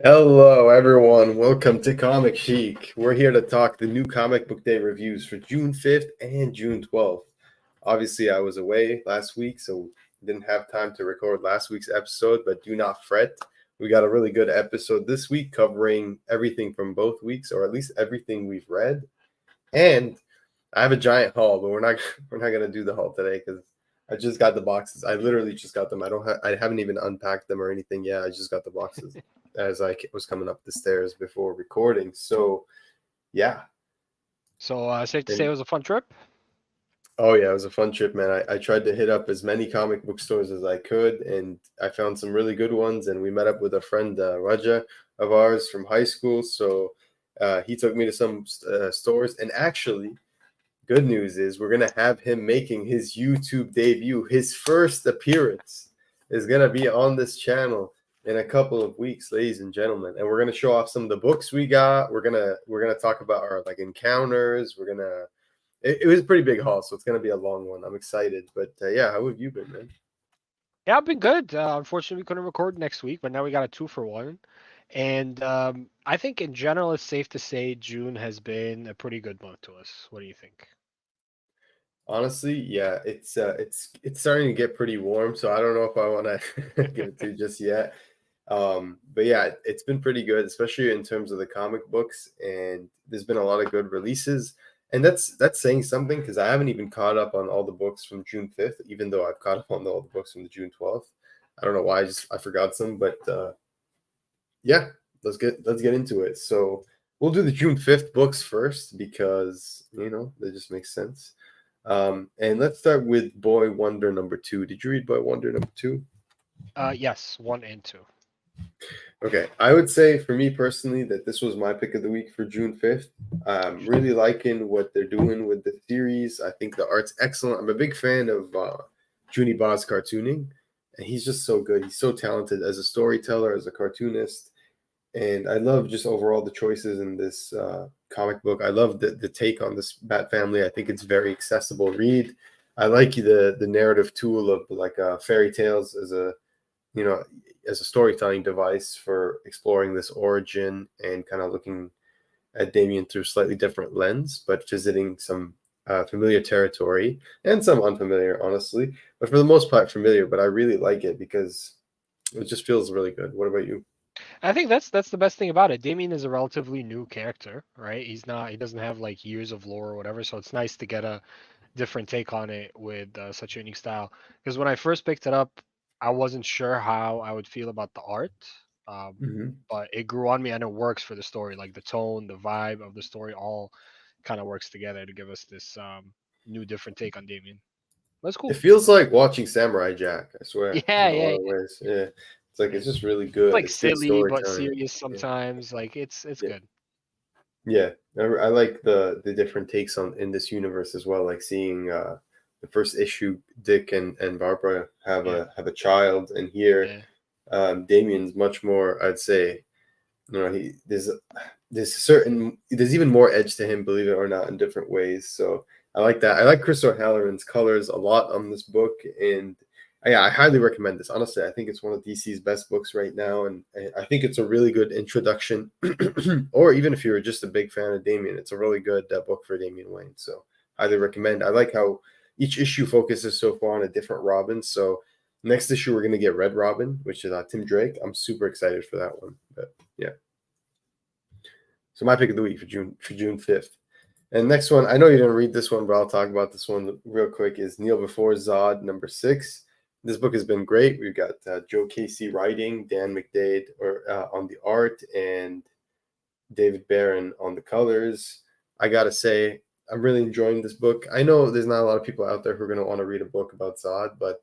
Hello, everyone. Welcome to Comic Chic. We're here to talk the new comic book day reviews for June 5th and June 12th. Obviously, I was away last week, so didn't have time to record last week's episode, but do not fret. We got a really good episode this week covering everything from both weeks, or at least everything we've read. And I have a giant haul, but we're not gonna do the haul today because I just got the boxes. I literally just got them. I haven't even unpacked them or anything yet. I just got the boxes as I was coming up the stairs before recording. So yeah, So safe to say it and was a fun trip. oh yeah, it was a fun trip, man. I tried to hit up as many comic book stores as I could, and I found some really good ones. And we met up with a friend, Raja of ours from high school. So he took me to some stores, and actually good news is we're gonna have him making his YouTube debut. His first appearance is gonna be on this channel in a couple of weeks, ladies and gentlemen. And we're gonna show off some of the books we got. We're gonna talk about our like encounters. It was a pretty big haul, so it's gonna be a long one. I'm excited, but yeah, how have you been, man? Yeah, I've been good. Unfortunately, we couldn't record next week, but now we got a two for one. And I think in general, it's safe to say June has been a pretty good month to us. What do you think? Honestly, yeah, it's starting to get pretty warm, so I don't know if I want to give it to you just yet. But yeah, it's been pretty good, especially in terms of the comic books, and there's been a lot of good releases. And that's saying something because I haven't even caught up on all the books from June 5th, even though I've caught up on all the books from the June 12th. I don't know why, I forgot some, but yeah, let's get into it. So we'll do the June 5th books first because that just makes sense. And let's start with Boy Wonder number two. Did you read Boy Wonder number two? Yes, one and two. Okay, I would say for me personally that this was my pick of the week for June 5th. Really liking what they're doing with the series. I think the art's excellent. I'm a big fan of Junie Ba's cartooning, and he's just so good. He's so talented as a storyteller, as a cartoonist, and I love just overall the choices in this comic book. I love the take on this Bat family. I think it's very accessible read. I like the narrative tool of like fairy tales you know as a storytelling device for exploring this origin and kind of looking at Damien through a slightly different lens, but visiting some familiar territory and some unfamiliar, honestly. But for the most part, familiar. But I really like it because it just feels really good. What about you? I think that's the best thing about it. Damien is a relatively new character, right? He doesn't have like years of lore or whatever, so it's nice to get a different take on it with such a unique style. Because when I first picked it up, I wasn't sure how I would feel about the art, Hmm. but it grew on me and it works for the story. Like the tone, the vibe of the story, all kind of works together to give us this new, different take on Damien. That's It cool. feels like watching Samurai Jack. I swear, Yeah, in a yeah, lot yeah, of ways. Yeah, it's yeah. just really It's good. like It's good silly but storytelling. serious Yeah, sometimes. Like it's yeah. good. Yeah, I like the different takes on in this universe as well. Like seeing the first issue, Dick and Barbara Yeah, have a child, and here yeah. Damien's much more. I'd say he there's even more edge to him, believe it or not, in different ways. So I like that. I like Chris O'Halloran's colors a lot on this book, and yeah, I highly recommend this. Honestly, I think it's one of DC's best books right now, and I think it's a really good introduction. Or even if you're just a big fan of Damien, it's a really good book for Damian Wayne. So highly recommend. I like how each issue focuses so far on a different Robin. So next issue we're gonna get Red Robin, which is Tim Drake. I'm super excited for that one. But yeah. So my pick of the week for June 5th. And next one, I know you didn't read this one, but I'll talk about this one real quick. Is Kneel Before Zod number 6. This book has been great. We've got Joe Casey writing, Dan McDade on the art, and David Barron on the colors. I gotta say, I'm really enjoying this book. I know there's not a lot of people out there who are gonna want to read a book about Zod, but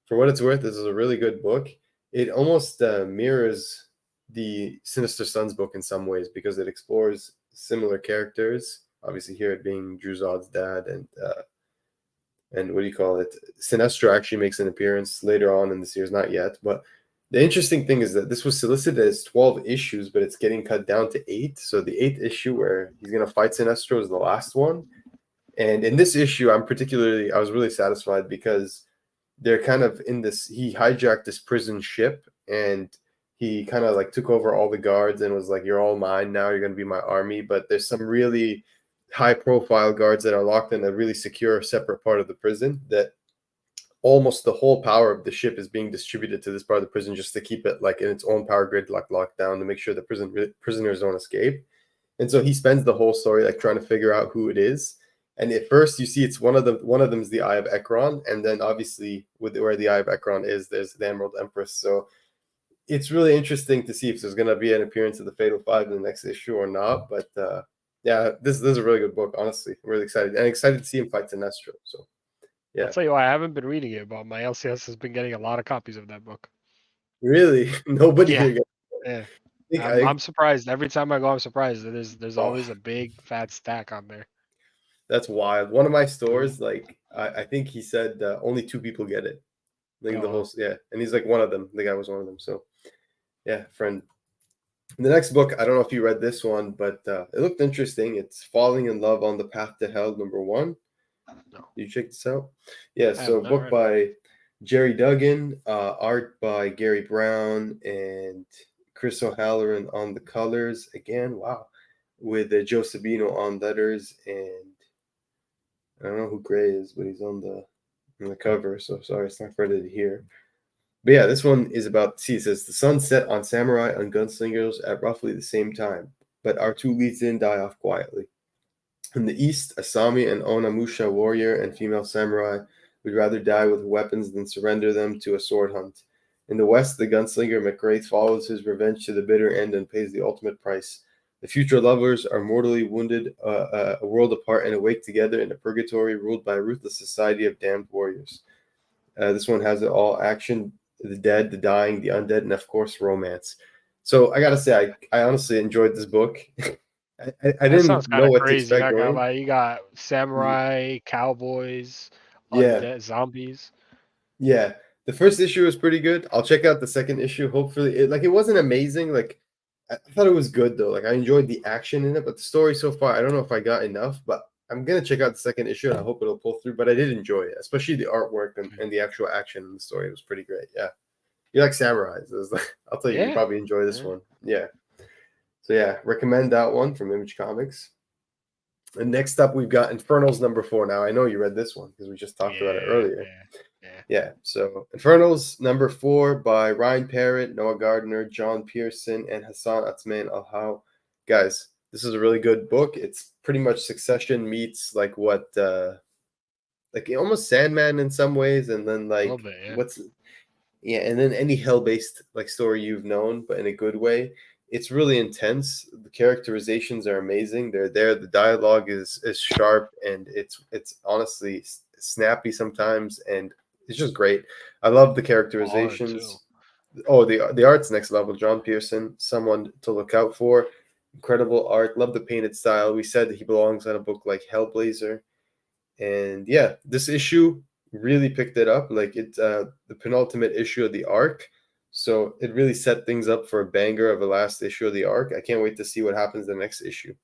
for what it's worth, this is a really good book. It almost mirrors the Sinister Sons book in some ways because it explores similar characters. Obviously, here it being Drew Zod's dad and what do you call it? Sinestro actually makes an appearance later on in the series, not yet, but the interesting thing is that this was solicited as 12 issues, but it's getting cut down to 8. So the eighth issue where he's going to fight Sinestro is the last one. And in this issue, I was really satisfied because they're kind of in this, he hijacked this prison ship and he kind of like took over all the guards and was like, "You're all mine now. You're going to be my army." But there's some really high profile guards that are locked in a really secure separate part of the prison that almost the whole power of the ship is being distributed to this part of the prison just to keep it like in its own power grid, like locked down to make sure the prisoners don't escape. And so he spends the whole story like trying to figure out who it is. And at first you see it's one of them. One of them is the Eye of Ekron, and then obviously with where the Eye of Ekron is, there's the Emerald Empress. So it's really interesting to see if there's going to be an appearance of the Fatal Five in the next issue or not. But yeah, this is a really good book. Honestly, I'm really excited and excited to see him fight Sinestro. So I'll yeah, tell you why I haven't been reading it, but my LCS has been getting a lot of copies of that book. really, nobody Yeah, here. yeah. Think I'm surprised. Every time I go, I'm surprised. There's oh, always a big fat stack on there. that's wild. One of my Mhm. stores, like I think he said only two people get it. Like Oh the whole wow. yeah, and he's like one of them. The guy was one of them. So yeah, friend. The next book, I don't know if you read this one, but it looked interesting. It's Falling in Love on the Path to Hell, #1. No, You check this out? Yeah, I have so not book read it. by Jerry Duggan, art by Gary Brown, and Chris O'Halloran on the colors. Again, wow. With Joe Sabino on letters, and I don't know who Gray is, but he's on the cover, so sorry, it's not credited here. But yeah, this one is about, see, it says, the sun set on samurai and gunslingers at roughly the same time, but our two leads didn't die off quietly. In the east, Asami, an Onamusha warrior and female samurai, would rather die with weapons than surrender them to a sword hunt. In the west, the gunslinger McGrath follows his revenge to the bitter end and pays the ultimate price. The future lovers are mortally wounded, a world apart, and awake together in a purgatory ruled by a ruthless society of damned warriors. This one has it all: action, the dead, the dying, the undead, and of course, romance. So I gotta say, I honestly enjoyed this book. I That sounds didn't kind know of what to crazy. expect Not gonna going. lie. You got Mm, samurai, cowboys, yeah, undead, zombies. yeah. The first issue was pretty good. I'll check out the second issue. Hopefully, it wasn't amazing. Like I thought it was good though. Like I enjoyed the action in it, but the story so far, I don't know if I got enough. But I'm gonna check out the second issue and I hope it'll pull through. But I did enjoy it, especially the artwork and the actual action in the story. It was pretty great. Yeah. You like samurais. I'll tell you, you Yeah. probably enjoy this Yeah. one. Yeah. So yeah, recommend that one from Image Comics. And next up, we've got Infernals #4. Now I know you read this one because we just talked about it Yeah. earlier. Yeah. Yeah. Yeah. So Infernals #4 by Ryan Parrott, Noah Gardner, John Pearson, and Hassan Atman Al-How. Guys, this is a really good book. It's pretty much Succession meets like what like almost Sandman in some ways, and then A little like bit. Yeah. what's yeah, and then any hell-based like story you've known, but in a good way. It's really intense. The characterizations are amazing. They're there. The dialogue is sharp, and it's honestly snappy sometimes, and it's just great. I love the Art too. characterizations. Oh, the art's next level. John Pearson, someone to look out for. Incredible art. Love the painted style. We said that he belongs on a book like Hellblazer. And yeah, this issue really picked it up. Like it's the penultimate issue of the arc. So it really set things up for a banger of a last issue of the arc. I can't wait to see what happens in the next issue.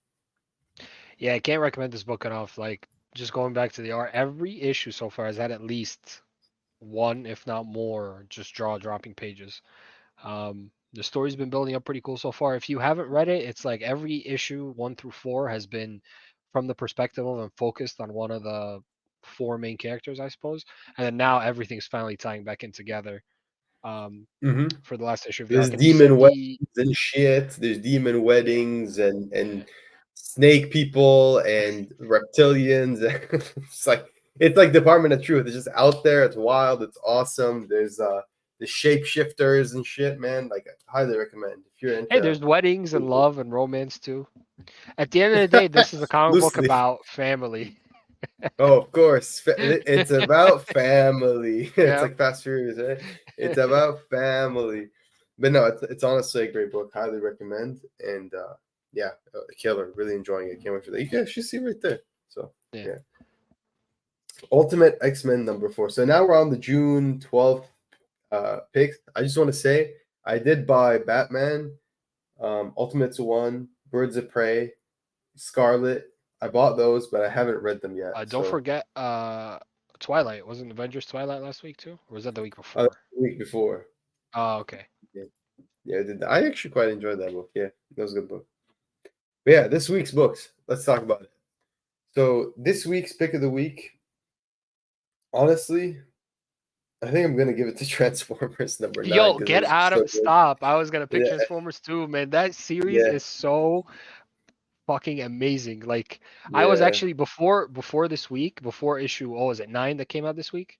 Yeah, I can't recommend this book enough. Like, just going back to the art, every issue so far has had at least one, if not more, just jaw dropping pages. The story's been building up pretty cool so far. If you haven't read it, it's like every issue 1 through 4 has been from the perspective of and focused on one of the four main characters, I suppose. And then now everything's finally tying back in together Hmm. for the last issue of the There's arc. And you said demon weddings the and shit. There's demon yeah, weddings yeah. and snake people and reptilians. It's like Department of Truth. It's just out there. It's wild. It's awesome. There's the shapeshifters and shit, man. Like I highly recommend if you're Hey, into there's weddings and love and romance too. At the end of the day, this is a comic book loosely. about family. Oh, of course. It's about family. It's Yeah. like Fast Furious, right? It's about family. But no, it's honestly a great book. Highly recommend. And yeah, a killer. Really enjoying it. Can't wait for that. You can actually see right there. So Yeah. yeah. Ultimate X-Men #4. So now we're on the June 12th picks. I just want to say I did buy Batman, Ultimates 1, Birds of Prey, Scarlet. I bought those, but I haven't read them yet. Don't So forget Twilight. Wasn't Avengers Twilight last week too? Or was that the week the before? week before. Oh, okay. Yeah. Yeah, I did. I actually quite enjoyed that book. Yeah, that was a good book. But yeah, this week's books. Let's talk about it. So this week's pick of the week, honestly, I think I'm gonna give it to Transformers #9 Yo, because it get was out just so of good. stop. I was gonna pick Yeah, Transformers too, man. That series yeah, is so fucking amazing. Like I was yeah, actually before this week, before issue, oh, is it 9 that came out this week?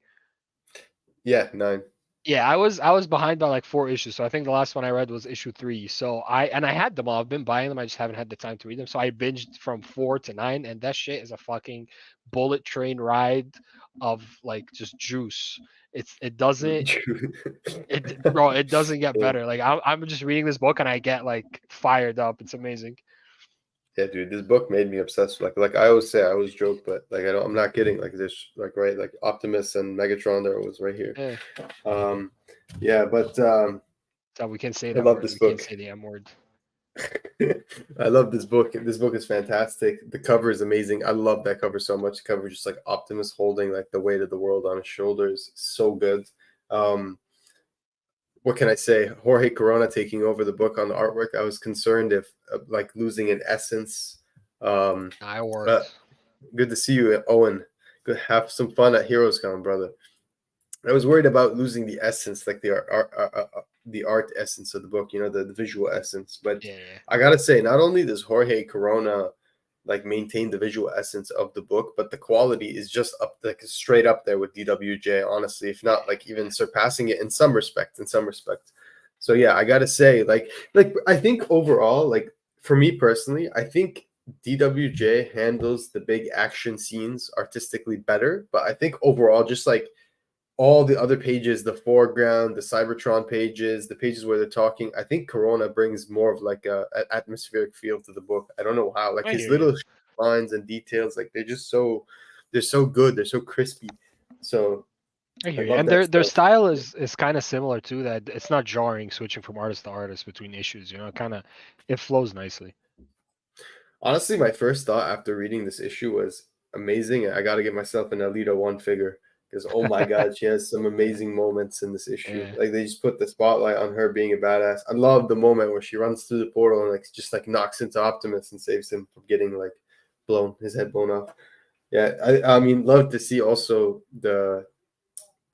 yeah. 9. Yeah, I was behind by like 4 issues. So I think the last one I read was issue 3. So I had them all. I've been buying them. I just haven't had the time to read them. So I binged from 4 to 9, and that shit is a fucking bullet train ride of like just juice. It doesn't it bro, it doesn't get Yeah, better. Like I'm just reading this book and I get like fired up. It's amazing. yeah, dude. This book made me obsessed. Like I always say, I always joke, but like I don't. I'm not kidding. Like this, like right, like Optimus and Megatron. There was right here. Yeah. Um, yeah, but So we can say I that love word. this We can't book. say the M word. I love this book. This book is fantastic. The cover is amazing. I love that cover so much. The cover is just like Optimus holding like the weight of the world on his shoulders. So good. Um, what can I say? Jorge Corona taking over the book on the artwork. I was concerned if like losing an essence. Um, I but worked. good to see you, Owen. Good, have some fun at Heroes Con, brother. I was worried about losing the essence, like the art essence of the book, the visual essence. But Yeah, yeah. I gotta say, not only does Jorge Corona like maintain the visual essence of the book, but the quality is just up, like straight up there with DWJ. Honestly, if not like even surpassing it in some respect. In some respect. So yeah, I gotta say, like I think overall, like for me personally, I think DWJ handles the big action scenes artistically better. But I think overall, just like all the other pages, the foreground, the Cybertron pages, the pages where they're talking, I think Corona brings more of like an atmospheric feel to the book. I don't know how. Like I his hear you. little lines and details, like they're so good, they're so crispy. So I I hear you. love And that their stuff. style is kind of similar too. That it's not jarring switching from artist to artist between issues. You know, kind of it flows nicely. Honestly, my first thought after reading this issue was amazing. I got to get myself an Alita One figure because oh my god, she has some amazing moments in this issue. Yeah, Like they just put the spotlight on her being a badass. I love the moment where she runs through the portal and like just like knocks into Optimus and saves him from getting like his head blown off. Yeah, I mean, love to see also the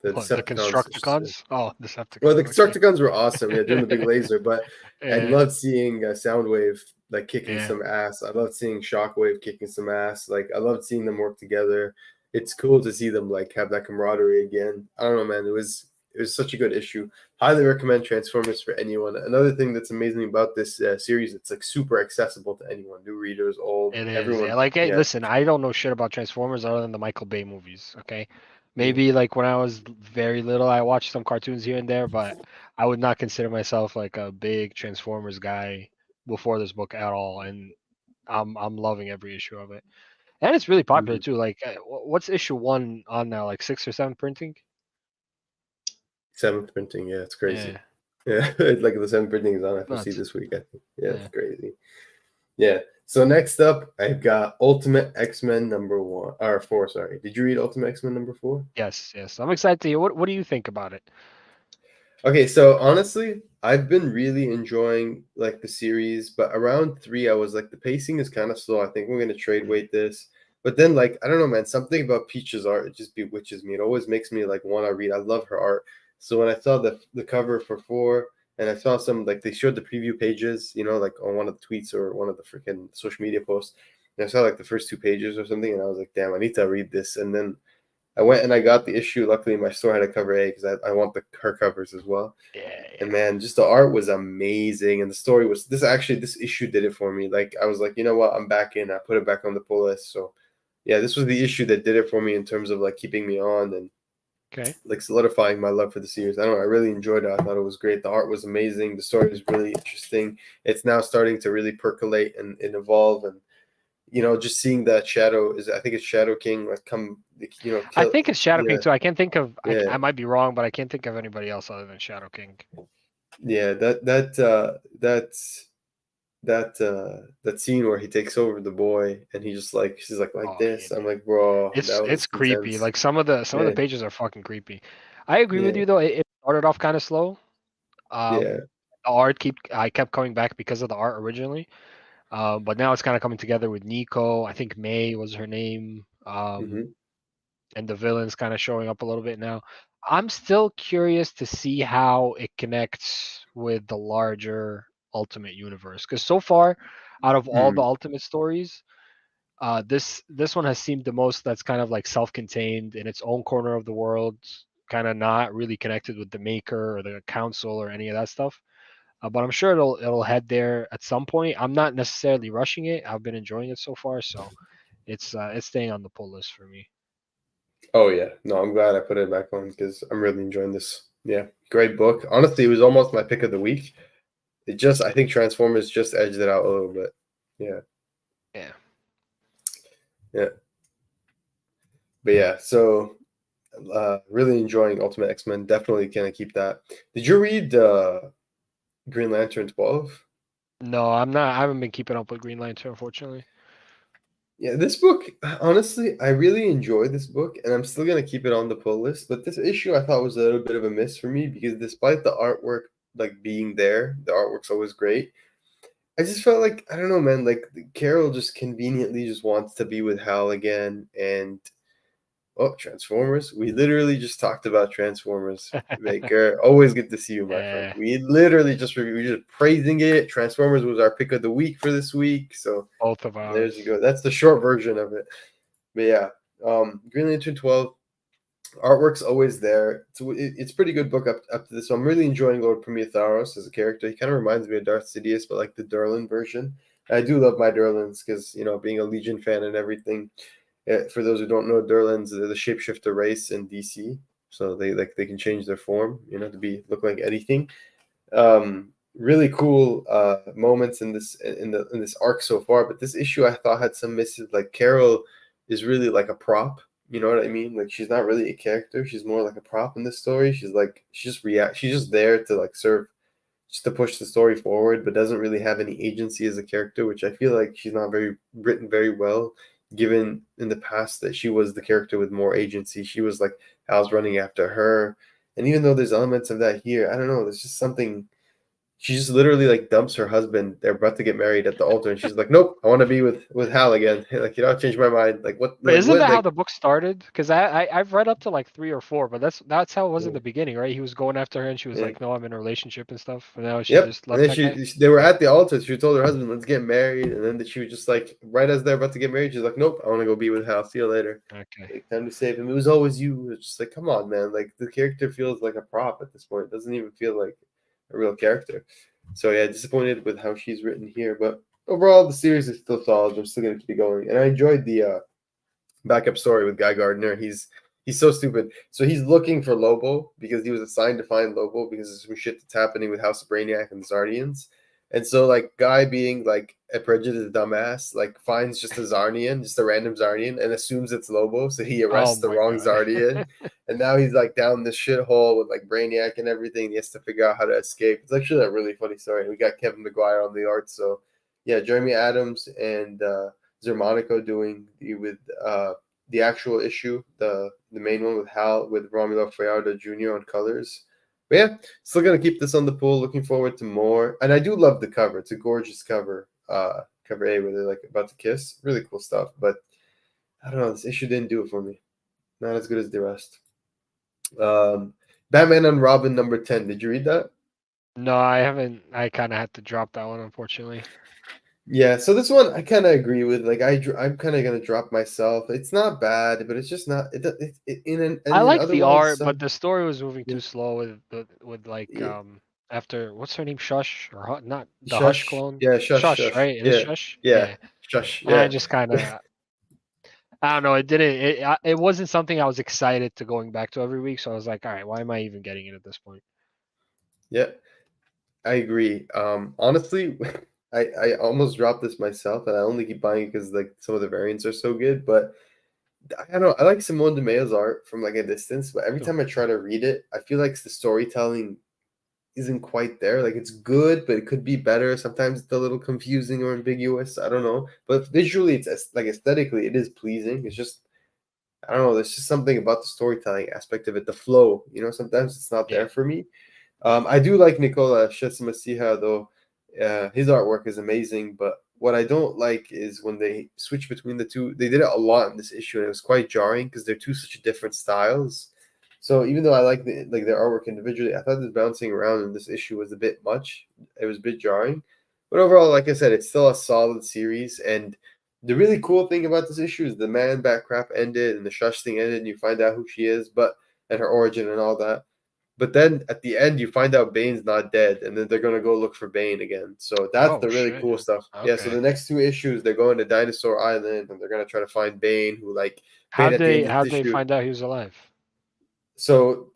what, the Decepticons. Constructicons? Oh, Well, the Decepticons. Okay. Constructicons were awesome. Yeah, doing the big laser, but I Yeah, loved seeing Soundwave like kicking yeah. some ass. I loved seeing Shockwave kicking some ass. Like I loved seeing them work together. It's cool to see them like have that camaraderie again. I don't know, man. It was such a good issue. Highly recommend Transformers for anyone. Another thing that's amazing about this series, it's like super accessible to anyone, new readers, old, It is. Yeah. everyone. Like, hey, Yeah. listen, I don't know shit about Transformers other than the Michael Bay movies. Okay. Mm. Maybe like when I was very little, I watched some cartoons here and there, but I would not consider myself like a big Transformers guy before this book at all. And I'm loving every issue of it. And it's really popular Mhm. too. Like, what's issue 1 on now? Like 6 or 7 printing? Seventh printing. Yeah, it's crazy. Yeah. Yeah, like the seventh printing is on FOC Nuts. this week. I think. Yeah, it's Yeah. crazy. Yeah. So next up, I've got Ultimate X-Men #1 or 4. Sorry, did you read Ultimate X-Men #4? Yes. Yes. I'm excited to hear. What do you think about it? Okay, so honestly, I've been really enjoying like the series, but around 3, I was like the pacing is kind of slow. I think we're gonna trade Mm. weight this, but then like I don't know, man, something about Peach's art it just bewitches me. It always makes me like want to read. I love her art. So when I saw the cover for 4, and I saw some like they showed the preview pages, like on one of the tweets or one of the freaking social media posts, and I saw like the first 2 pages or something, and I was like, damn, I need to read this, and then I went and I got the issue. Luckily, my store had a cover A because I want her covers as well. Yeah. And Yeah. man, just the art was amazing, and the story was this issue did it for me. Like I was like, you know what, I'm back in. I put it back on the pull list. So yeah, this was the issue that did it for me in terms of like keeping me on and Okay. like solidifying my love for the series. I don't know, I really enjoyed it. I thought it was great. The art was amazing. The story was really interesting. It's now starting to really percolate and evolve, and just seeing that Shadow is, I think it's Shadow King, like come, I kill. think it's Shadow Yeah, King too. I can't think of. yeah. I might be wrong, but I can't think of anybody else other than Shadow King. Yeah, that scene where he takes over the boy and he just like she's like Oh yeah. this. I'm like, bro, that It's was creepy. intense. Like some of the Yeah, pages are fucking creepy. I agree with yeah, you though. It started off kind of slow. Um, yeah. I kept coming back because of the art originally. But now it's kind of coming together with Nico. I think May was her name. Hmm. And the villain's kind of showing up a little bit now. I'm still curious to see how it connects with the larger Ultimate universe. Because so far, out of all the Mm. Ultimate stories, this one has seemed the most that's kind of like self-contained in its own corner of the world, kind of not really connected with the Maker or the Council or any of that stuff. But I'm sure it'll head there at some point. I'm not necessarily rushing it. I've been enjoying it so far, so it's staying on the pull list for me. Oh yeah, no, I'm glad I put it back on because I'm really enjoying this. Yeah, great book. Honestly, it was almost my pick of the week. I think Transformers just edged it out a little bit. Yeah, Yeah. yeah, but yeah. So, really enjoying Ultimate X-Men. Definitely gonna keep that. Did you read Green Lantern 12? No, I'm not. I haven't been keeping up with Green Lantern, unfortunately. Yeah, this book, honestly, I really enjoyed this book, and I'm still gonna keep it on the pull list. But this issue I thought was a little bit of a miss for me because despite the artwork like being there, the artwork's always great. I just felt like I don't know, man. Like Carol just conveniently just wants to be with Hal again, and oh, Transformers. We literally just talked about Transformers. Baker, always good to see you, my friend. Yeah, We literally just we just praising it. Transformers was our pick of the week for this week, so both of there's ours. you go. That's the short version of it. But yeah, Green Lantern 12 artwork's always there. It's pretty good book up to this. So I'm really enjoying Lord Prometheus as a character. He kind of reminds me of Darth Sidious, but like the Durlin version. I do love my Durlins because being a Legion fan and everything. For those who don't know, Durlins are the shapeshifter race in DC. So they can change their form, to be look like anything. Really cool moments in this arc so far, but this issue I thought had some misses. Like Carol is really like a prop, you know what I mean? Like she's not really a character, she's more like a prop in this story. She's just there to like serve, just to push the story forward, but doesn't really have any agency as a character, which I feel like she's not very written very well, given in the past that she was the character with more agency. She was like Hal's running after her, and even though there's elements of that here, I don't know, there's just something. She just literally like dumps her husband. They're about to get married at the altar, and she's like, "Nope, I want to be with Hal again." Like, I changed my mind. Like, what? But Like, isn't what? that how Like, the book started? Because I've read up to like 3 or 4, but that's how it was in yeah, the beginning, right? He was going after her, and she was yeah. like, "No, I'm in a relationship and stuff." And now she Yep. just And left then that guy. they were at the altar. She told her husband, "Let's get married." And then she was just like, right as they're about to get married, she's like, "Nope, I want to go be with Hal. See you later. Okay. Like, time to save him." It was always you. It's just like, come on, man. Like the character feels like a prop at this point. It doesn't even feel like a real character. So yeah, disappointed with how she's written here, but overall the series is still solid. I'm still gonna keep it going, and I enjoyed the backup story with Guy Gardner. He's so stupid. So he's looking for Lobo because he was assigned to find Lobo because there's some shit that's happening with House of Brainiac and the Zardians. And so like Guy being like a prejudiced dumbass, like finds just a Zarnian, just a random Zarnian, and assumes it's Lobo. So he Oh arrests the my wrong god. Zardian. And now he's like down this shithole with like Brainiac and everything. He has to figure out how to escape. It's actually a really funny story. We got Kevin McGuire on the art. So yeah, Jeremy Adams and Zermanico doing the actual issue, the main one with Hal with Romulo Fajardo Jr. on colors. But yeah, still gonna keep this on the pool. Looking forward to more, and I do love the cover. It's a gorgeous cover. Cover A where they're like about to kiss. Really cool stuff. But I don't know. This issue didn't do it for me. Not as good as the rest. Um, Batman and Robin number 10. Did you read that? No, I haven't. I kind of had to drop that one, unfortunately. Yeah, so this one I kind of agree with. Like I'm kind of gonna drop myself. It's not bad, but it's just not. I In like the otherwise art, but some. the story was moving Yeah, too slow with like yeah. after what's her name, Shush or not the Hush Shush. clone, Yeah, shush, Shush, shush. right? It is Yeah, Shush. yeah, Yeah, shush. I Yeah. just kind of I don't know. It didn't. It wasn't something I was excited to going back to every week. So I was like, all right, why am I even getting it at this point? Yeah, I agree. Honestly, I almost dropped this myself, and I only keep buying it because like some of the variants are so good. But I don't know. I like Simone de Mayo's art from like a distance, but every Too. time I try to read it, I feel like the storytelling isn't quite there. Like it's good, but it could be better. Sometimes it's a little confusing or ambiguous. I don't know. But visually, like aesthetically, it is pleasing. It's just I don't know. There's just something about the storytelling aspect of it, the flow. Sometimes it's not Yeah. there for me. I do like Nicola Shesmasiha though. His artwork is amazing, but what I don't like is when they switch between the two. They did it a lot in this issue, and it was quite jarring because they're two such different styles. So even though I like their artwork individually, I thought this bouncing around in this issue was a bit much. It was a bit jarring, but overall, like I said, it's still a solid series. And the really cool thing about this issue is the Man Bat crap ended and the Shush thing ended, and you find out who she is, but and her origin and all that. But then at the end, you find out Bane's not dead, and then they're gonna go look for Bane again. So that's Oh the really shit. cool stuff. Yeah. So Okay. the next two issues, they're going to Dinosaur Island, and they're gonna try to find Bane, who like Bane at the end of How'd this they issue. find out he was alive? So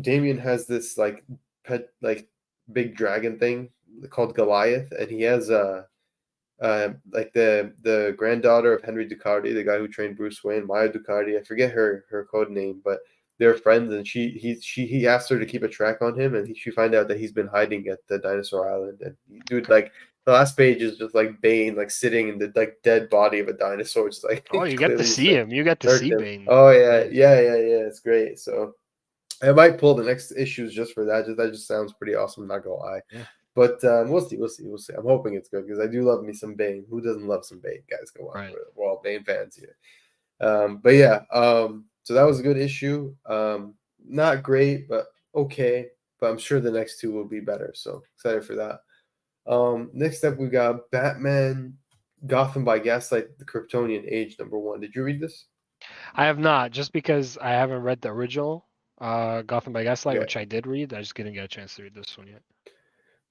Damien has this like pet like big dragon thing called Goliath, and he has like the granddaughter of Henry Ducati, the guy who trained Bruce Wayne, Maya Ducati. I forget her code name, but they're friends, and he asked her to keep a track on him, and she find out that he's been hiding at the Dinosaur Island. And dude, Okay. like the last page is just like Bane like sitting in the like dead body of a dinosaur, just like Oh, you get to clearly just see like him. You get to hurt see him. Bane. Oh yeah, Nice. yeah. It's great. So I might pull the next issues just for that. That just sounds pretty awesome. Not gonna lie. Yeah. But we'll see. I'm hoping it's good because I do love me some Bane. Who doesn't love some Bane? Guys, come on, Right. we're all Bane fans here. But yeah, so that was a good issue. Not great, but okay. But I'm sure the next two will be better. So excited for that. Next up we got Batman, Gotham by Gaslight, the Kryptonian Age #1. Did you read this? I have not, just because I haven't read the original Gotham by Gaslight, Okay. which I did read. I just didn't get a chance to read this one yet.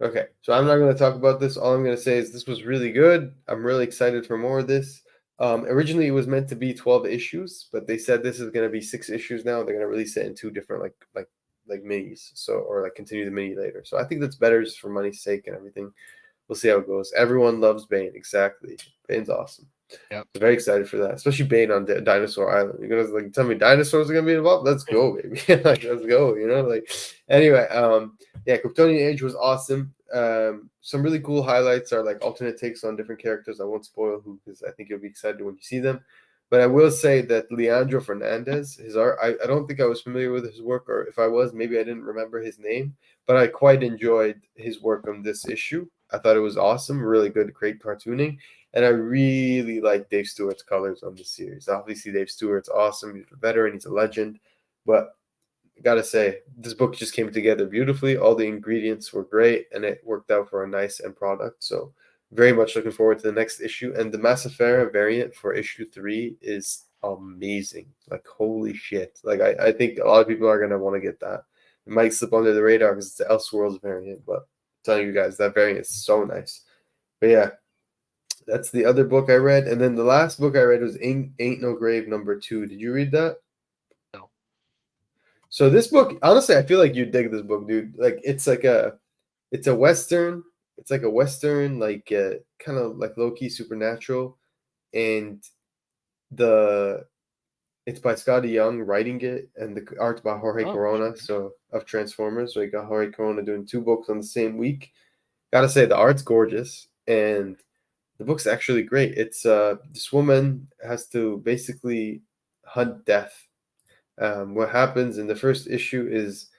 Okay, so I'm not going to talk about this. All I'm going to say is this was really good. I'm really excited for more of this. Originally, it was meant to be 12 issues, but they said this is going to be 6 issues now. They're going to release it in two different like minis, so or like continue the mini later. So I think that's better just for money's sake and everything. We'll see how it goes. Everyone loves Bane. Exactly, Bane's awesome. Yep. So very excited for that, especially Bane on Dinosaur Island. You're gonna like tell me dinosaurs are gonna be involved? Let's go, baby! Like let's go. Like anyway. Yeah, Kryptonian Age was awesome. Some really cool highlights are like alternate takes on different characters. I won't spoil who because I think you'll be excited when you see them. But I will say that Leandro Fernandez, his art, I don't think I was familiar with his work, or if I was, maybe I didn't remember his name. But I quite enjoyed his work on this issue. I thought it was awesome, really good, great cartooning. And I really like Dave Stewart's colors on this series. Obviously, Dave Stewart's awesome. He's a veteran, he's a legend. But gotta say, this book just came together beautifully. All the ingredients were great, and it worked out for a nice end product. So, very much looking forward to the next issue. And the Massafera variant for issue 3 is amazing. Like, holy shit! Like, I think a lot of people are gonna want to get that. It might slip under the radar because it's the Elseworlds variant, but I'm telling you guys, that variant is so nice. But yeah, that's the other book I read, and then the last book I read was Ain't No Grave #2. Did you read that? No. So this book, honestly, I feel like you dig this book, dude. Like it's a western. It's like a western, like kind of like low key supernatural, and the it's by Scotty Young writing it, and the art's by Jorge Oh, Corona. shit. So of Transformers, so you got Jorge Corona doing 2 books on the same week. Gotta say the art's gorgeous, and the book's actually great. It's this woman has to basically hunt death. What happens in the first issue is,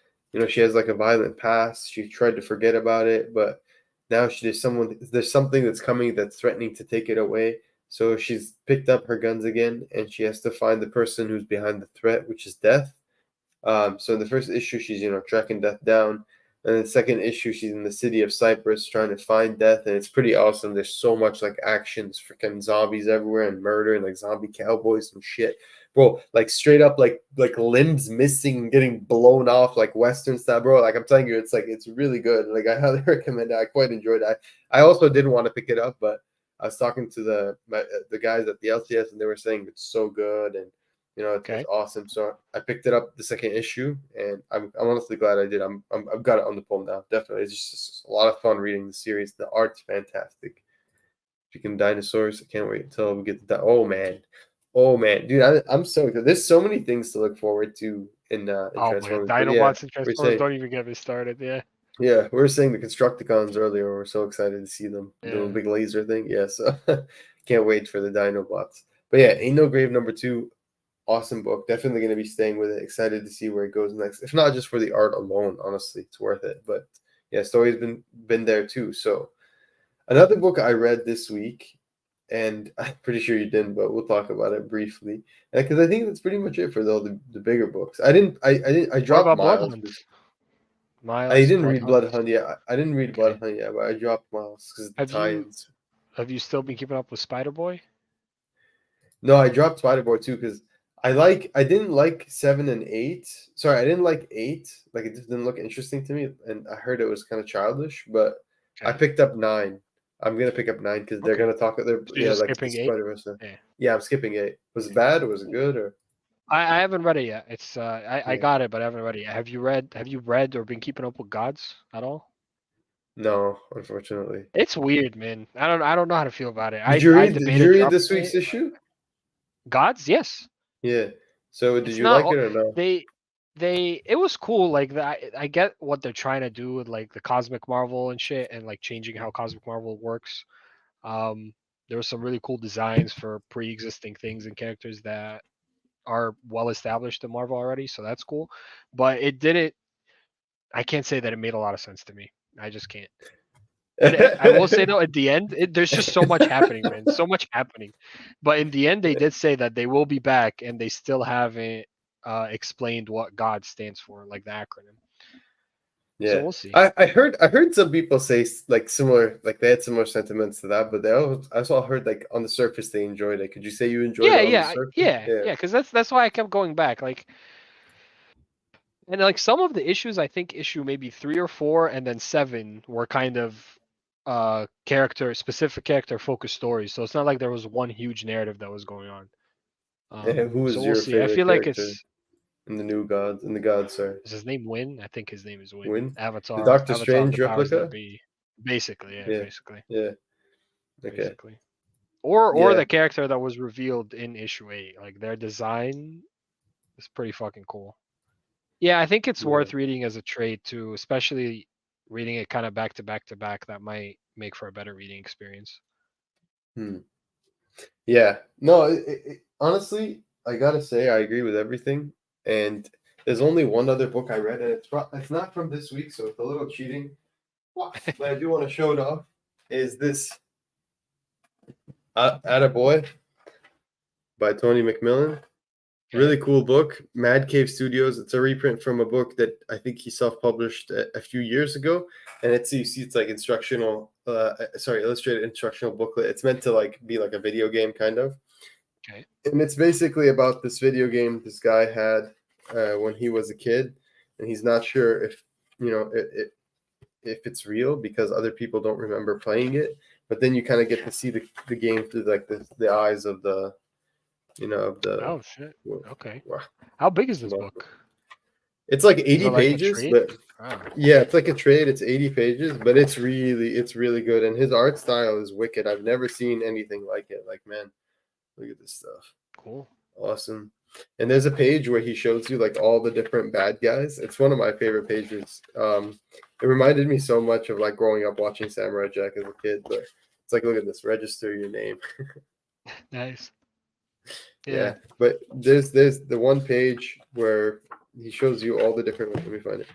she has like a violent past. She tried to forget about it, but now there's something that's coming that's threatening to take it away. So she's picked up her guns again, and she has to find the person who's behind the threat, which is death. So in the first issue, she's tracking Death down, and in the second issue, she's in the city of Cyprus trying to find Death, and it's pretty awesome. There's so much like action, there's freaking zombies everywhere and murder and like zombie cowboys and shit, bro. Like straight up like limbs missing and getting blown off like Western style, bro. Like I'm telling you, it's really good. Like I highly recommend it. I quite enjoyed it. I also didn't want to pick it up, but I was talking to the guys at the LTS, and they were saying it's so good and it's Okay. awesome. So I picked it up the second issue, and I'm honestly glad I did. I've got it on the pull now. Definitely, it's just a lot of fun reading the series. The art's fantastic. Speaking dinosaurs, I can't wait until we get to that. Oh man, dude, I'm so excited. There's so many things to look forward to in Oh man, Transformers. But yeah, Dinobots and we're Transformers, saying don't even get me started. Yeah. we were saying the Constructicons earlier. We're so excited to see them doing a Yeah. big laser thing. Yeah, so can't wait for the Dinobots. But yeah, Ain't No Grave #2. awesome book. Definitely going to be staying with it. Excited to see where it goes next. If not just for the art alone, honestly, it's worth it. But yeah, story's been there too. So another book I read this week, and I'm pretty sure you didn't, but we'll talk about it briefly. Because I think that's pretty much it for the bigger books. I What dropped about Miles. Bloodhunt? I Miles, didn't read Bloodhunt. Bloodhunt yet. I didn't read Okay. Bloodhunt yet, but I dropped Miles because of the Have you tie-ins. have you still been keeping up with Spider Boy? No, I dropped Spider-Boy too because I didn't like 7 and 8. Sorry, I didn't like 8. Like it just didn't look interesting to me, and I heard it was kind of childish. But I Okay. picked up 9. I'm gonna pick up 9 because they're Okay. gonna talk. They're So you're yeah, just like the skipping 8? Spider-Verse. Yeah. Yeah, I'm skipping 8. Was it bad? Or was it good? Or I haven't read it yet. It's I yeah, got it, but I haven't read it yet. Have you read or been keeping up with Gods at all? no, unfortunately. It's weird, man. I don't know how to feel about it. Did I you I read? Did debated you read dropping this week's it. issue? Gods, yes. Yeah. So did It's you not like it or no? it was cool. Like I get what they're trying to do with like the Cosmic Marvel and shit, and like changing how Cosmic Marvel works. Um, there were some really cool designs for pre-existing things and characters that are well established in Marvel already, so that's cool. But it didn't. I can't say that it made a lot of sense to me. I just can't. And I will say though, at the end, there's just so much happening, man. So much happening. But in the end, they did say that they will be back, and they still haven't explained what God stands for, like the acronym. So Yeah, we'll see. I heard some people say like similar, like they had similar sentiments to that, but I also heard like on the surface they enjoyed it. Could you say you enjoyed Yeah, it on the yeah, surface? yeah, Yeah, yeah. Because that's why I kept going back. Like, and like some of the issues, I think issue maybe 3 or 4, and then 7 were kind of specific character focused stories. So it's not like there was one huge narrative that was going on. and who So was we'll your see. I favorite feel like character it's in the new gods? In the gods, sorry, is his name Win? I think his name is Win. Win, the Avatar. Doctor Avatar of Strange the powers that replica. be. Basically, yeah, Yeah, basically. yeah, okay, Basically. Or yeah, the character that was revealed in issue 8. Like their design is pretty fucking cool. Yeah, I think it's yeah. worth reading as a trade too, especially reading it kind of back to back to back. That might make for a better reading experience. Hmm. Yeah, no, honestly, I gotta say I agree with everything. And there's only one other book I read, and it's not from this week, so it's a little cheating. But I do want to show it off. Is this Attaboy by Tony McMillan? Okay. Really cool book. Mad Cave Studios. It's a reprint from a book that I think he self-published a few years ago, and you see it's like instructional. Sorry, illustrated instructional booklet. It's meant to like be like a video game kind of, Okay. and it's basically about this video game this guy had when he was a kid, and he's not sure if if it's real because other people don't remember playing it. But then you kind of get to see the game through like the eyes of the of the Oh shit. well, Okay. well, How big is this book? it's like Is it 80 like a pages, trade? but Oh, yeah, it's like a trade. It's 80 pages, but it's really good, and his art style is wicked. I've never seen anything like it. Like, man, look at this stuff. cool. Awesome. And there's a page where he shows you like all the different bad guys. It's one of my favorite pages. It reminded me so much of like growing up watching Samurai Jack as a kid, but it's like, look at this, register your name. Nice. Yeah. Yeah, but there's the one page where he shows you all the different. Let me find it.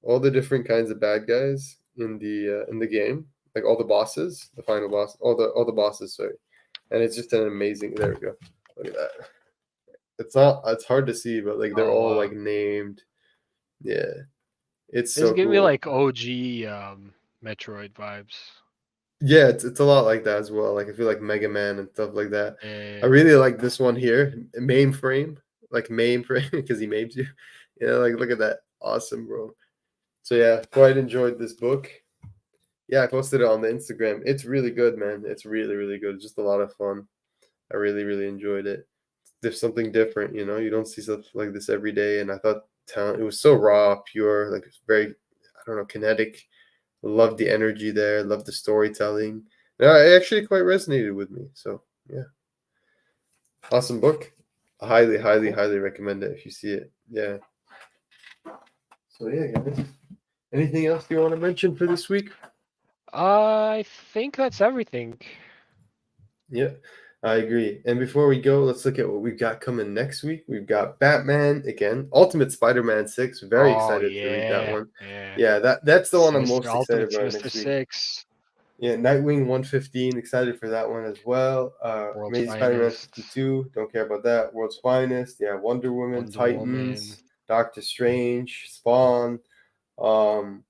All the different kinds of bad guys in the game, like all the bosses, the final boss, all the bosses. Sorry, and it's just an amazing. There we go. Look at that. It's not. It's hard to see, but like they're Oh all wow. like named. Yeah, it's This so giving me cool. like OG Metroid vibes. Yeah, it's a lot like that as well. Like I feel like Mega Man and stuff like that. I Yeah. really like this one here, mainframe, like mainframe because he maimed you. Like look at that, awesome, bro. So yeah, quite enjoyed this book. Yeah, I posted it on the Instagram. It's really good, man. It's really really good. Just a lot of fun. I really really enjoyed it. There's something different, you don't see stuff like this every day. And I thought talent, it was so raw, pure, like it's very, I don't know, kinetic. Loved the energy there, loved the storytelling. Yeah, it actually quite resonated with me. So yeah, awesome book. I highly, highly, Cool. highly recommend it if you see it. Yeah. So yeah, guys. Anything else you want to mention for this week? I think that's everything. Yeah. I agree. And before we go, let's look at what we've got coming next week. We've got Batman again, Ultimate Spider-Man 6. Very Oh excited to read that yeah, one. yeah. Yeah, that's the one I'm Sinister most excited Ultimate about Sinister next week. 6, Yeah, Nightwing 115, excited for that one as well. World's Amazing Spider-Man Finest, 52, don't care about that. World's Finest, yeah, Wonder Woman, Wonder Woman, Titans, Doctor Strange, Spawn. Um,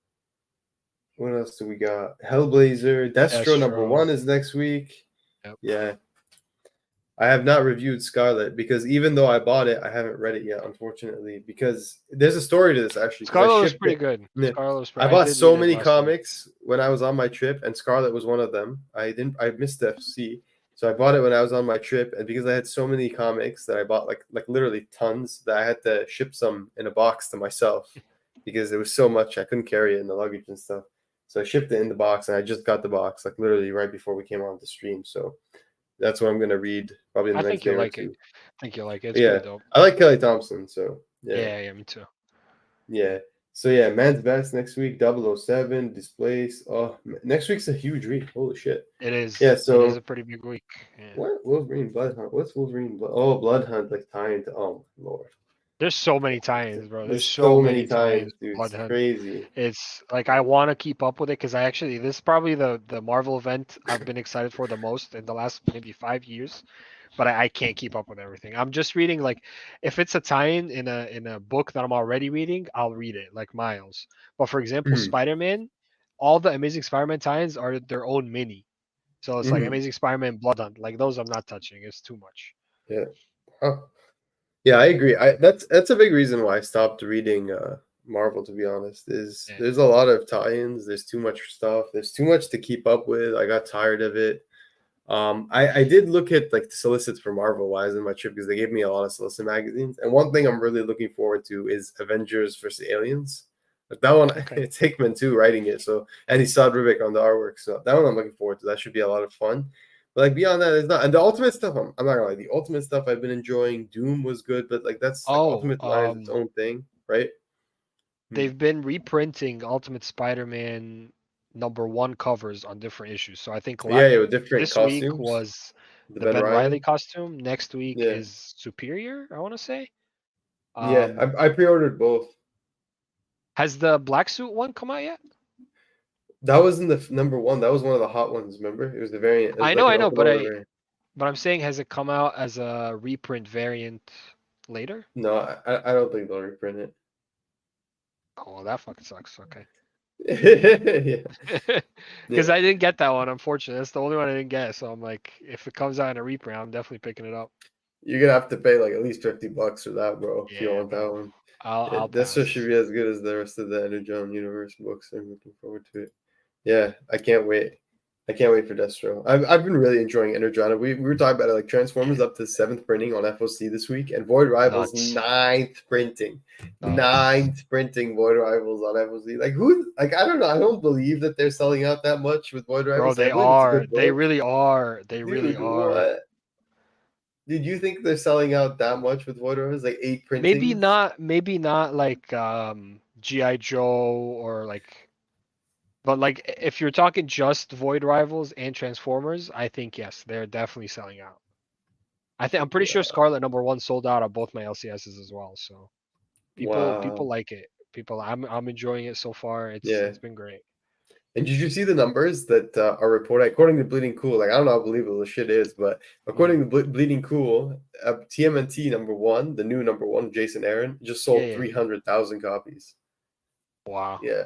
what else do we got? Hellblazer, Destro number Destro. one is next week. Yep. Yeah, I have not reviewed Scarlet because even though I bought it, I haven't read it yet, unfortunately. Because there's a story to this actually. Because I Scarlet was shipped pretty it. good. Yeah. Scarlet was I I bought did read so it many last week. comics when I was on my trip, and Scarlet was one of them. I missed FC, so I bought it when I was on my trip, and because I had so many comics that I bought like literally tons that I had to ship some in a box to myself because there was so much I couldn't carry it in the luggage and stuff. So I shipped it in the box, and I just got the box like literally right before we came on the stream. So that's what I'm gonna read probably in I the next think day you'll or like it. two. I think you'll like it. It's Yeah, pretty dope. I like Kelly Thompson, so yeah, Yeah, yeah, me too. yeah. So yeah, Man's Best next week, 007, Displace. Oh, next week's a huge read. Holy shit. It Yeah, is. It is a so pretty big week. Yeah. what Wolverine Blood Hunt? What's Wolverine Blood? Oh, Blood Hunt like tying to oh my lord. There's so many tie-ins, bro. There's There's so so many many tie-ins times, with dude. Blood It's Hunt. crazy. It's like I want to keep up with it because I actually this is probably the Marvel event I've been excited for the most in the last maybe 5 years, but I can't keep up with everything. I'm just reading like if it's a tie-in in a book that I'm already reading, I'll read it like Miles. But for example, Hmm. Spider-Man, all the Amazing Spider-Man tie-ins are their own mini. So it's like Hmm. Amazing Spider-Man Blood Hunt. Like those I'm not touching. It's too much. Yeah. Huh. Yeah, I agree. That's a big reason why I stopped reading Marvel, to be honest, is Yeah. there's a lot of tie-ins, there's too much stuff, there's too much to keep up with. I got tired of it. I did look at like the solicits for Marvel wise in my trip because they gave me a lot of solicit magazines. And one thing I'm really looking forward to is Avengers versus Aliens. But that one, Okay. it's Hickman too writing it. So and he's Saad Rubik on the artwork. So that one I'm looking forward to. That should be a lot of fun. But like beyond that, it's not. And the Ultimate stuff, I'm not gonna lie. The Ultimate stuff I've been enjoying. Doom was good, but like that's like Oh, Ultimate line is its own thing, right? Hmm. they've been reprinting Ultimate Spider-Man #1 covers on different issues. So I think Yeah, yeah, with different this week costumes. was The the Ben Ben Riley Riley. costume. Next week Yeah, is Superior, I want to say. yeah. Um, I pre-ordered both. has the black suit one come out yet? That was in the number one. That was one of the hot ones. Remember, it was the variant. It was like an I know, open order variant. but I'm saying has it come out as a reprint variant later? No, I don't think they'll reprint it. Oh, well, that fucking sucks. Okay. Yeah, Because yeah. I didn't get that one, unfortunately. That's the only one I didn't get. So I'm like, if it comes out in a reprint, I'm definitely picking it up. You're gonna have to pay like at least $50 for that, bro. If you Yeah, want that bro. one. Yeah, I'll that should pass. be as good as the rest of the Energon universe books. I'm looking forward to it. Yeah, I can't wait. I can't wait for Destro. I've been really enjoying Energon. We were talking about it like Transformers up to 7th printing on FOC this week, and Void Rivals Nuts. ninth printing. Nuts. Ninth printing Void Rivals on FOC. Like who like I don't know. I don't believe that they're selling out that much with Void Bro, Rivals. Like, they I believe it's a are. good They book. really are. They really Dude, are. what? Did you think they're selling out that much with Void Rivals? Like 8 printings? Maybe not like G.I. Joe or like but like if you're talking just Void Rivals and Transformers, I think yes, they're definitely selling out. I'm pretty sure Wow. Scarlet #1 sold out of both my LCSs as well. So people Wow. like it. I'm enjoying it so far. Yeah. It's been great. And did you see the numbers that are reported according to Bleeding Cool? Like I don't know how believable this shit is, but Mm. according to Bleeding Cool, TMNT number one, the new number one, Jason Aaron, just Yeah, sold yeah. 300,000 copies. Wow. Yeah,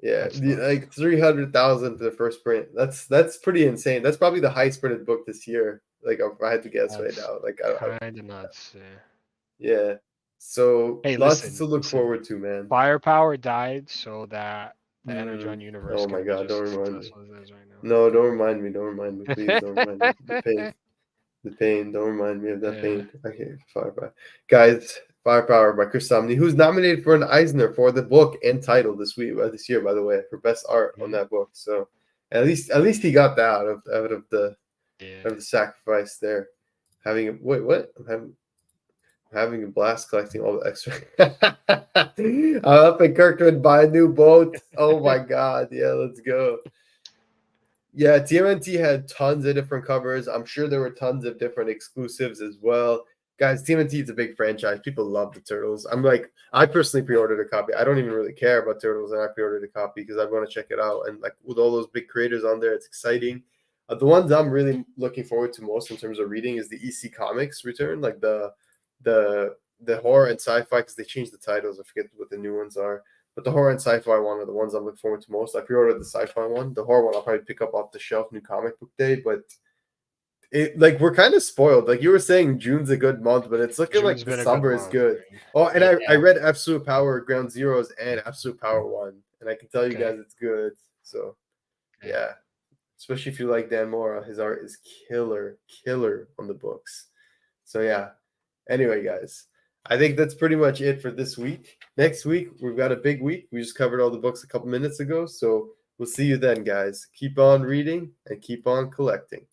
yeah, That's nuts. like 300,000 for the first print. That's pretty insane. That's probably the highest printed book this year. Like if I had to guess right That's now, like kind of nuts. Yeah. yeah. So Hey, lots to listen, look listen. forward to, man. Firepower died so that the Energon Mm. universe Oh my can be God! just Don't as remind me. successful as it is right No, don't remind me. Don't remind me. Please don't remind me. The pain. now. The pain. Don't remind me of that Yeah. pain. I hate Firepower. Guys, Firepower by Chris Samney, who's nominated for an Eisner for the book and title this year, by the way, for best art on Mhm. that book. So at least he got that out Yeah. of the sacrifice there. Wait, what? Having a blast collecting all the extra. I'm up at Kirkland buy a new boat. Oh my God. Yeah, let's go. Yeah, TMNT had tons of different covers. I'm sure there were tons of different exclusives as well. Guys, TMNT is a big franchise. People love the Turtles. I personally pre-ordered a copy. I don't even really care about Turtles, and I pre-ordered a copy because I want to check it out. And like with all those big creators on there, it's exciting. The ones I'm really looking forward to most in terms of reading is the EC Comics return, like the the horror and sci-fi, because they changed the titles. I forget what the new ones are. But the horror and sci-fi one are the ones I'm looking forward to most. I pre-ordered the sci-fi one. The horror one I'll probably pick up off the shelf, new comic book day. But we're kind of spoiled. Like you were saying, June's a good month, but it's looking June's like been a good December is month. good. Right? Oh, and I Yeah. read Absolute Power Ground Zeroes and Absolute Power One, and I can tell you Okay. guys it's good. So Okay. yeah, especially if you like Dan Mora, his art is killer on the books. So yeah. Anyway, guys, I think that's pretty much it for this week. Next week, we've got a big week. We just covered all the books a couple minutes ago. So we'll see you then, guys. Keep on reading and keep on collecting.